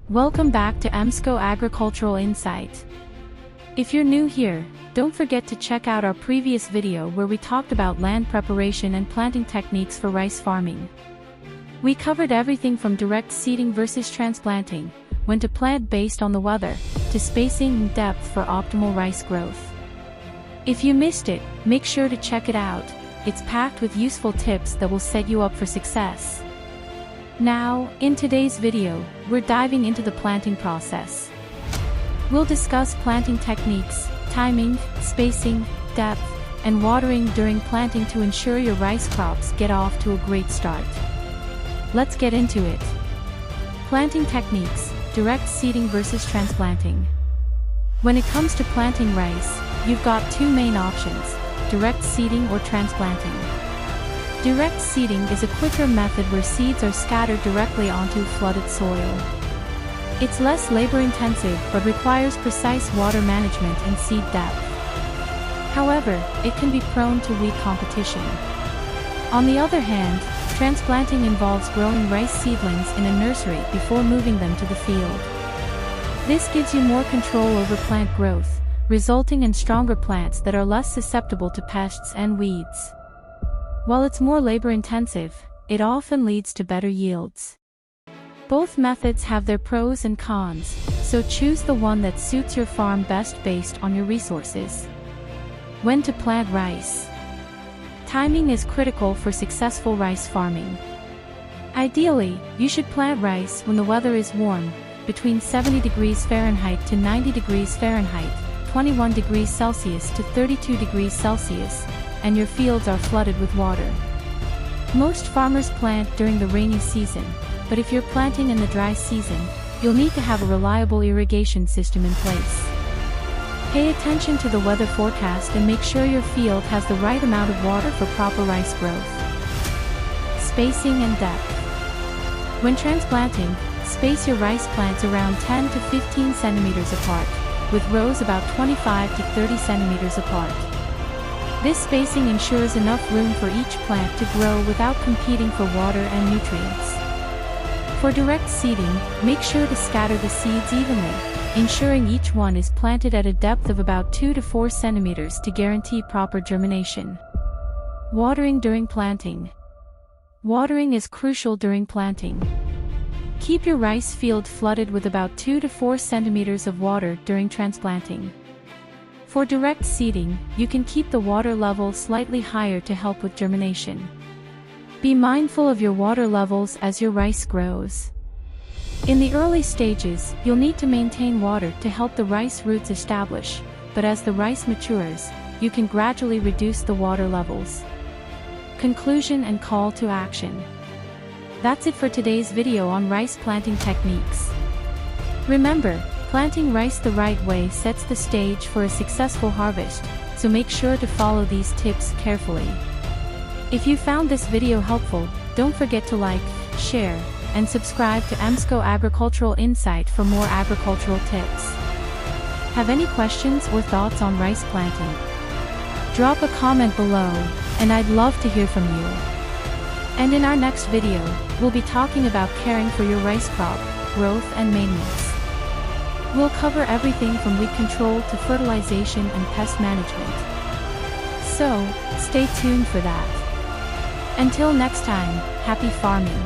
Welcome back to EMSCO Agricultural Insight. If you're new here, don't forget to check out our previous video where we talked about land preparation and planting techniques for rice farming. We covered everything from direct seeding versus transplanting, when to plant based on the weather, to spacing and depth for optimal rice growth. If you missed it, make sure to check it out. It's packed with useful tips that will set you up for success. Now, in today's video, we're diving into the planting process. We'll discuss planting techniques, timing, spacing, depth, and watering during planting to ensure your rice crops get off to a great start. Let's get into it. Planting techniques, direct seeding versus transplanting. When it comes to planting rice, you've got two main options, direct seeding or transplanting. Direct seeding is a quicker method where seeds are scattered directly onto flooded soil. It's less labor-intensive but requires precise water management and seed depth. However, it can be prone to weed competition. On the other hand, transplanting involves growing rice seedlings in a nursery before moving them to the field. This gives you more control over plant growth, resulting in stronger plants that are less susceptible to pests and weeds. While it's more labor-intensive, it often leads to better yields. Both methods have their pros and cons, so choose the one that suits your farm best based on your resources. When to plant rice. Timing is critical for successful rice farming. Ideally, you should plant rice when the weather is warm, between 70 degrees Fahrenheit to 90 degrees Fahrenheit, 21 degrees Celsius to 32 degrees Celsius, and your fields are flooded with water. Most farmers plant during the rainy season, but if you're planting in the dry season, you'll need to have a reliable irrigation system in place. Pay attention to the weather forecast and make sure your field has the right amount of water for proper rice growth. Spacing and depth. When transplanting, space your rice plants around 10 to 15 centimeters apart, with rows about 25 to 30 centimeters apart. This spacing ensures enough room for each plant to grow without competing for water and nutrients. For direct seeding, make sure to scatter the seeds evenly, ensuring each one is planted at a depth of about 2 to 4 centimeters to guarantee proper germination. Watering during planting. Watering is crucial during planting. Keep your rice field flooded with about 2 to 4 centimeters of water during transplanting. For direct seeding, you can keep the water level slightly higher to help with germination. Be mindful of your water levels as your rice grows. In the early stages, you'll need to maintain water to help the rice roots establish, but as the rice matures, you can gradually reduce the water levels. Conclusion and call to action. That's it for today's video on rice planting techniques. Remember, planting rice the right way sets the stage for a successful harvest, so make sure to follow these tips carefully. If you found this video helpful, don't forget to like, share, and subscribe to EMSCO Agricultural Insight for more agricultural tips. Have any questions or thoughts on rice planting? Drop a comment below, and I'd love to hear from you. And in our next video, we'll be talking about caring for your rice crop, growth and maintenance. We'll cover everything from weed control to fertilization and pest management. So, stay tuned for that. Until next time, happy farming.